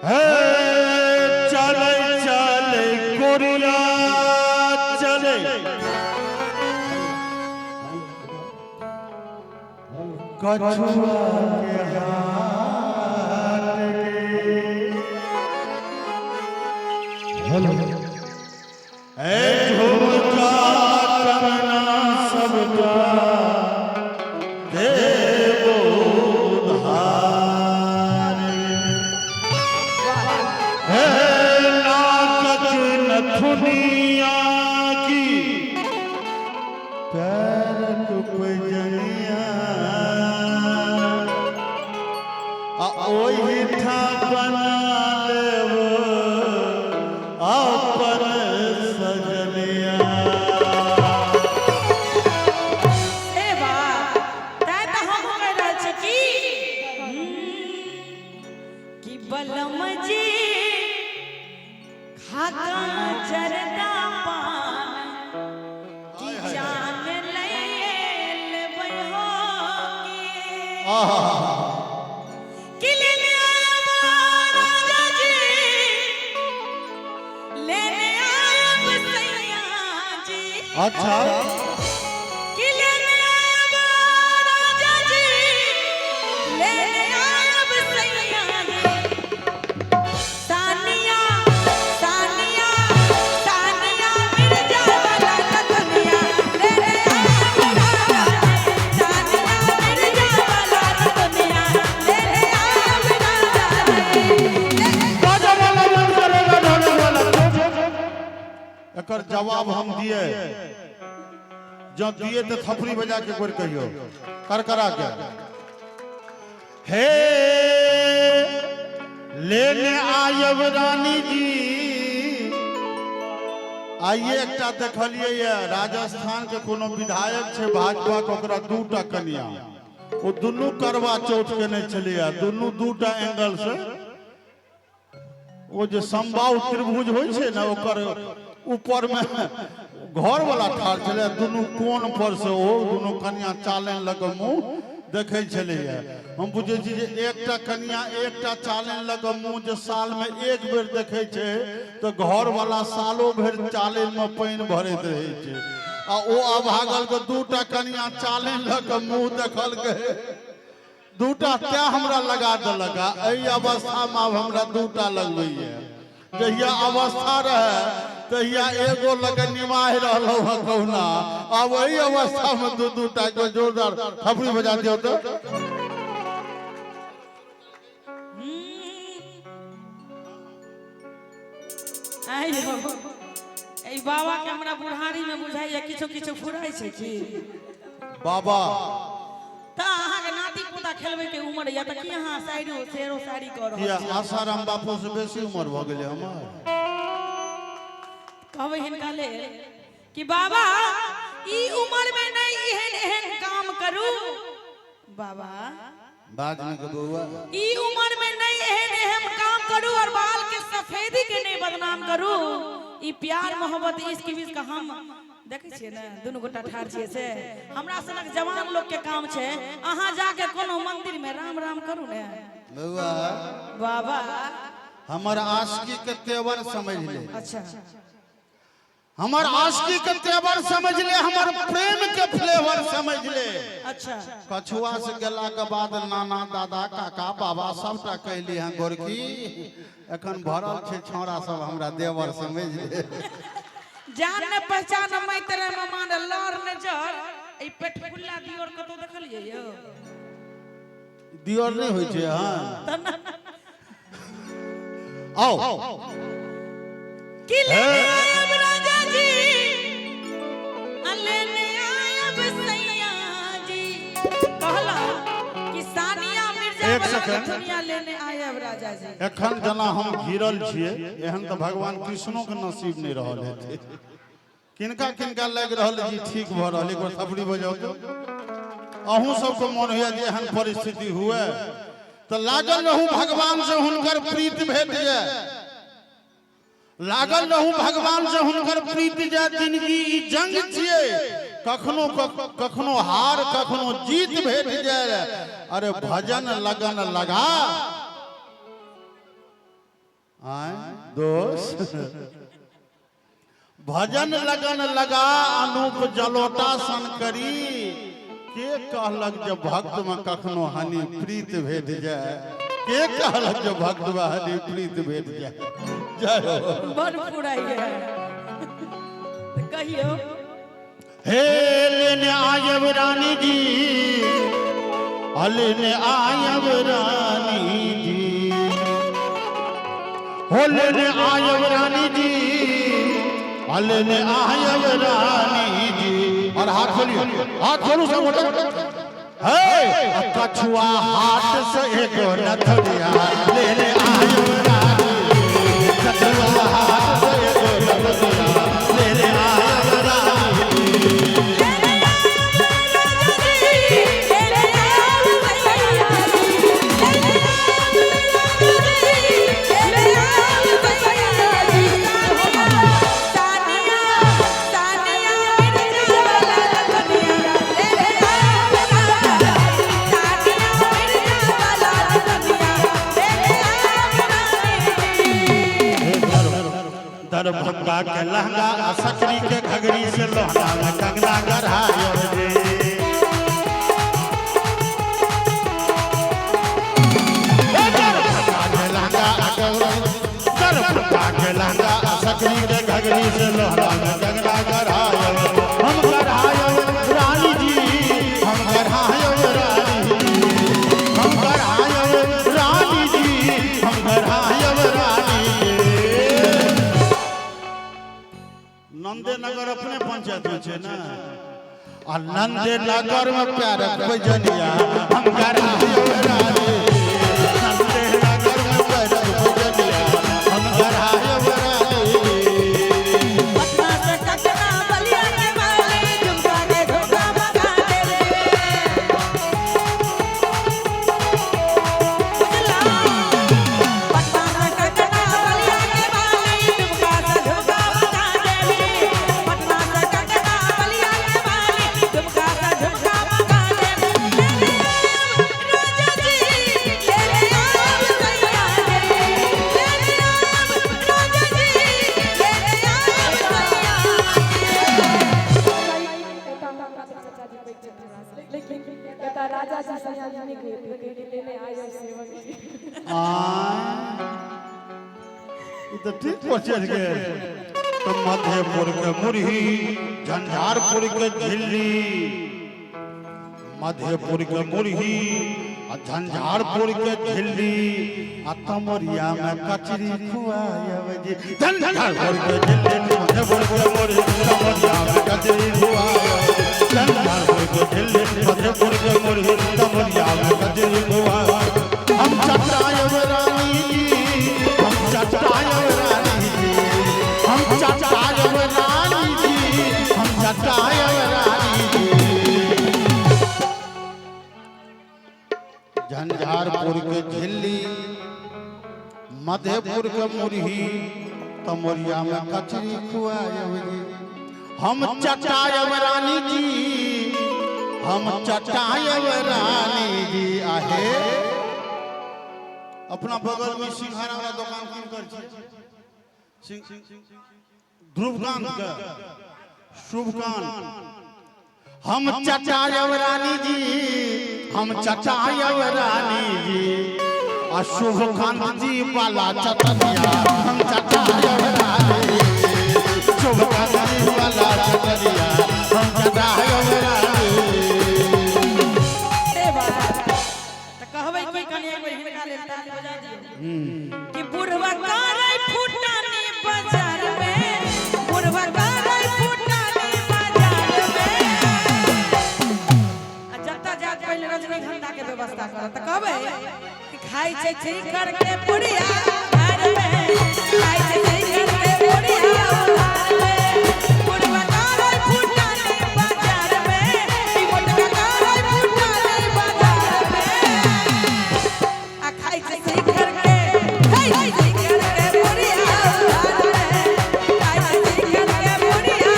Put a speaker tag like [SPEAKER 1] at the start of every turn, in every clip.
[SPEAKER 1] है चले चले कोरिया चले कछुआ के हाथ के झुमका करना सबका देवो उधार है नाकच नथुनिया की पैरक पैजनिया ओही था बना लेवो अपन सजनिया।
[SPEAKER 2] बलम जी खाता चरदा पान की जान ले हो के लेने आया राजा जी लेने आया बसैया जी।
[SPEAKER 1] अच्छा
[SPEAKER 2] कि लेने आया राजा जी लेने आया बसैया जी। सानिया सानिया सानिया मिर्जा वाला दुनिया लेने आया राजा जी। सानिया मिर्जा वाला दुनिया लेने आया
[SPEAKER 1] एकर जवाब हम दिए जो दिए तो थपड़ी बजा के कोई कहियो करकरा के हे लेने आयब रानी जी। आइए एकटा देखलिए ये राजस्थान के कोनो विधायक छे भाजपा के ओकरा दूटा कन्या वो दुनू करवा चौथ के नहीं चलिए दुनू दूटा एंगल से वो जो संबाव त्रिभुज होय छे ना ओकर ऊपर में घर वाला ठाड़ चले दुनू कोन पर से ओ दुनू कन्या चाले लग मुंह देखे चले हम बुझे छी जे एकटा कन्या एकटा चाले लग मुंह जे साल में एक बेर देखे छे तो घर वाला सालों भर चाले में पानी भरत रहे छे आ ओ अभागल के दूटा कन्या चाले लग मुंह देखल के दूटा त्या हमरा लगा देलका एई अवस्था में अब हमरा दूटा लगबैया जहिया अवस्था रहे तहिया एगो लगे निमाह रहलो कहुना अब वही अवस्था में दू दूटा को जोरदार थपड़ी बजा दियो तो
[SPEAKER 2] आइयो ए बाबा के हमरा बुढ़ारी में बुझाइया किछो किछो फुराई छै की
[SPEAKER 1] बाबा
[SPEAKER 2] त अहाँ के नाती पोता खेलबे के उम्र या त की अहाँ साइडो शेरो साड़ी कर रहल
[SPEAKER 1] या आसाराम बापू से बेसी उम्र भ गेले हमर
[SPEAKER 2] कहबै हिनका ले कि बाबा ई उम्र में नहीं एहन एहन काम करू बाबा
[SPEAKER 1] बाद में के बउआ
[SPEAKER 2] ई उम्र में नहीं एहन एहन काम करू और बाल के सफेदी के नहीं बदनाम करू। ई प्यार मोहब्बत इश्क विश्क का हम देखे छिए ना दोनों गोटा ठाड़ छिए से हमरा सनक जवान लोग के काम छे अहाँ जाके कोनो मंदिर में राम राम करू ने
[SPEAKER 1] बउआ
[SPEAKER 2] बाबा
[SPEAKER 1] हमर आशिकी के तेवर समझ ले।
[SPEAKER 2] अच्छा
[SPEAKER 1] हमर आशिकी के तेवर समझ ले हमर प्रेम के फ्लेवर समझ ले।
[SPEAKER 2] अच्छा
[SPEAKER 1] कछुआ से गेला के बाद नाना दादा काका बाबा सबटा कहली हैं गोरकी एखन भरल छे छोरा सब हमरा देवर समझ ले।
[SPEAKER 2] जान ने पहचान मैं तेरे में मान लड़ ने जर ए पेट फुल्ला दियोर कतो देखलिए यो
[SPEAKER 1] दियोर नहीं होय छे हां आओ
[SPEAKER 2] कि लेने आयब राजा जी लेने आयब सैया जी कहला कि सानिया मिर्जा
[SPEAKER 1] एक
[SPEAKER 2] वाला
[SPEAKER 1] सेकंड।
[SPEAKER 2] दुनिया लेने आयब राजा जी।
[SPEAKER 1] एखन जना हम घिरल छिए एहन तो भगवान कृष्णो के नसीब नहीं रहल हेते किनका किनका लग रहल जी ठीक भ रहल एक बार थपड़ी बजाओ तो अहू सबके मन होया जे एहन परिस्थिति हुए तो लागल रहू भगवान से हुनकर प्रीति भेट जाए लागल रहू भगवान से हुनकर प्रीति जाए। जिंदगी ई जंग छिए कखनो कखनो हार कखनो जीत भेट जाए। अरे भजन लगन लगा आए दोस्त भजन लगन लगा अनूप जलोटा सन करी के कहलक जब भक्त में कखनो हनी प्रीत भेट जाए के कहलक जब भक्त में हनी प्रीत भेट जाए जय हो
[SPEAKER 2] बड़ फुराइए कहियो
[SPEAKER 1] हे लेने आयब रानी जी लेने आयब रानी जी हो लेने आयब रानी जी लेने आयब रानी जी और हाथ खोलिए हाथ खोलू सब है कछुआ हाथ से एक नथुरिया लेने आयब रानी कछुआ हाथ से एक नथुरिया लेने आयब रानी दरभंगा के लहंगा सकरी के घगरी से लोहना में कंगना गढ़ायो रे दरभंगा के लहंगा सकरी के घगरी से लोहना में कंगना गढ़ायो हम गढ़ायो रानी जी हम गढ़ायो रानी हम गढ़ायो रानी जी हम गढ़ायो रानी नंदेनगर अपने पंचायत में छे ना आ नंदेनगर में प्यार बजनिया हम गढ़ायो रानी नंदेनगर में प्यार बजनिया हम गढ़ायो रानी
[SPEAKER 2] पटना से कटना बलिया के माले झुमका के धोखा मगा दे रे बुझला पटना से कटना बलिया के माले झुमका के धोखा मगा दे रे पटना से कटना बलिया के माले झुमका के धोखा मगा दे रे राजा जी ले ले आओ सैया रे ले ले आओ राजा जी ले ले आओ
[SPEAKER 3] राजा जी सैया जी के लेने आए सेवक जी
[SPEAKER 1] तो ठीक पहुंच गए तो मधेपुर के मुरही झंझारपुर के झिल्ली मधेपुर के मुरही झंझारपुर के झिल्ली तमरिया में कचरी खुआयब जी झंझारपुर के झिल्ली मधेपुर के मुरही तमरिया में कचरी खुआयब झंझारपुर के झिल्ली मधेपुर के मुरही तमरिया में कचरी खुआयब हम चटायब रानी जी हम चटायब रानी जी हम चटायब रानी जी हम चटायब रानी जी झंझारपुर के झिल्ली मधेपुर के मुरही तमरिया में कचरी खुआयब जी हम चटायब रानी जी हम चटायब रानी जी आहे अपना बगल में सिंघारा वाला दुकान किन कर ध्रुवकांत का शुभकांत हम चटायब रानी जी हम चटायब रानी जी आ शुभकांत जी वाला चटनिया हम चटायब रानी शुभकांत जी वाला चटनिया हम चटायब रानी
[SPEAKER 2] कहबै कि कनी एक बेर हिनका लेल ताली बजा दियौ कि बुढ़वा करे फुटानी बाजार में बुढ़वा करे फुटानी बाजार में जत्ता जात पहले रजनीगंधा के व्यवस्था करत त कहबै कि खाइ छै छी करके पुड़िया घर में खाइ छै छी करके पुड़िया घर में बुढ़वा करे फुटानी बाजार में ई मोटका करे फुटानी बाजार में आ खाइ छै छी करके खाइ छै छी करके पुड़िया घर में खाइ छै छी करके पुड़िया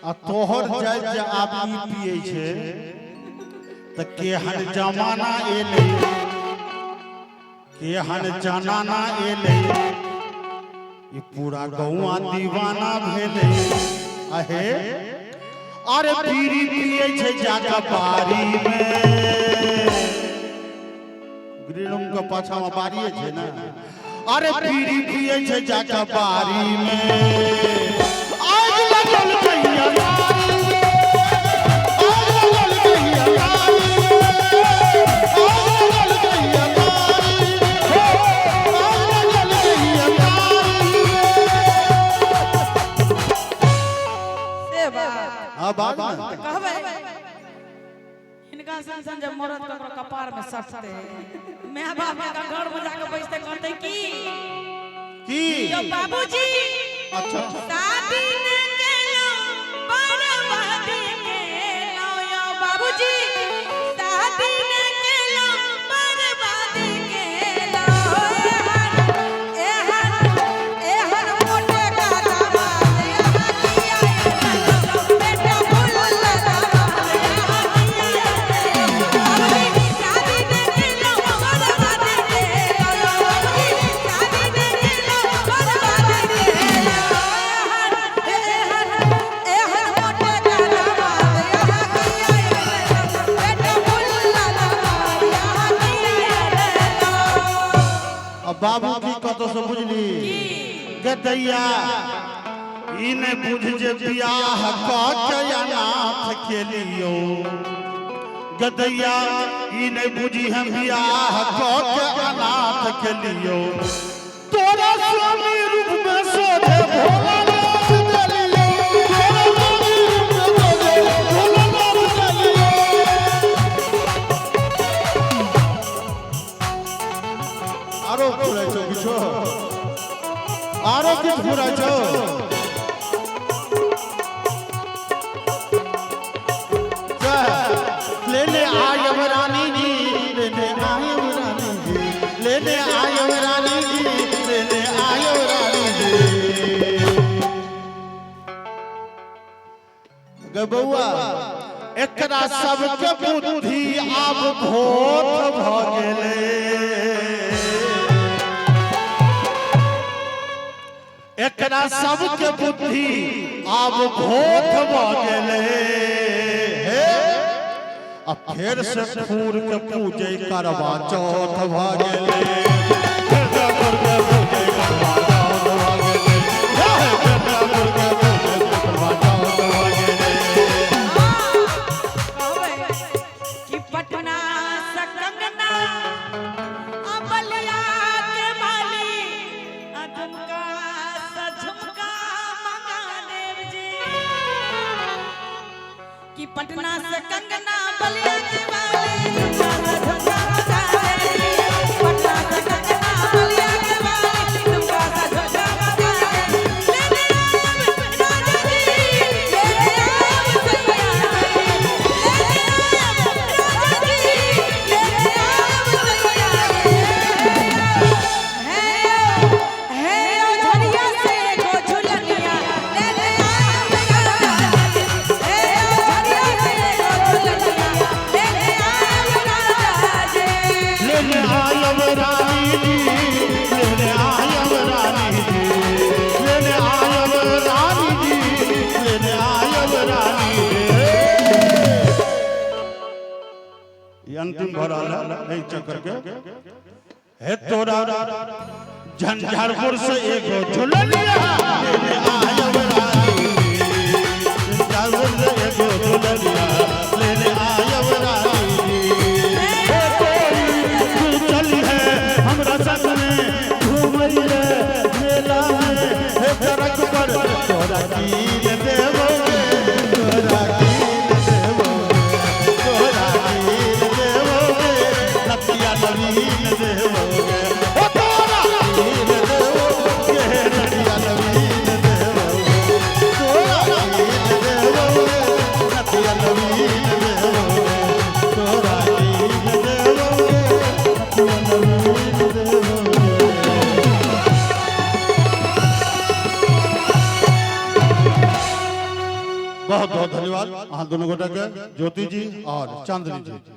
[SPEAKER 1] आ तोहर जाय जे आप ई पिए छे त केहन जमाना एले कि हन जाना ना एले ये पूरा गौवा दीवाना भेले अहे अरे पीरी पिए छे जाका बारी में ग्रीनम का पाछा में बारी छे ना अरे पीरी पिए छे जाका बारी में आग लगल कहिया बात में
[SPEAKER 2] कहबे इनका सन जब मरद ककरो कपार में सटते मैं बाप का घर में जाके बैठते कहते की यो बाबूजी
[SPEAKER 1] अच्छा
[SPEAKER 2] शादी न केलो बर्बादी केलो यो बाबूजी शादी न केलो बर्बादी केलो एहन मोटे का दामाद यहाँ किया बेटा फूल लगा
[SPEAKER 1] बाबू की कतो से बुझली गदैया इने बुझ जे बियाह क के अनाथ के लियो गदैया इने बुझी हम बियाह क के अनाथ के लियो तोरा स्वामी रूप में सोधे भोला आरो कुछ बुरा छो लेने आयब रानी जी लेने आयब रानी जी लेने आयब रानी जी लेने आयब रानी जी गबुआ एकरा सबके बुद्धि आब भोट भ गेले एकरा सबके बुद्धि आब भोट भ गेले अब फिर से फूर के पूजे करवा चौथ भ गेले
[SPEAKER 2] कि पटना से कंगना बलिया के माली झुमका झुमका मंगा देव जी कि पटना से कंगना बलिया के माली झुमका झुमका मंगा देव पटना से कंगना बलिया के माली झुमका झुमका मंगा देव लेने राजा जी लेने सैया
[SPEAKER 1] अंतिम भरल नहीं चक्कर के हे तोरा झंझारपुर से एगो झुलनिया लेने आयब रानी झंझारपुर से एगो झुलनिया लेने आयब रानी हे तू चल है हमरा संग में घूमई रे मेला में हे सड़क पर तोरा कीन देबो तोरा बहुत बहुत धन्यवाद अहाँ दोनों गोटा के ज्योति जी और चांदनी जी।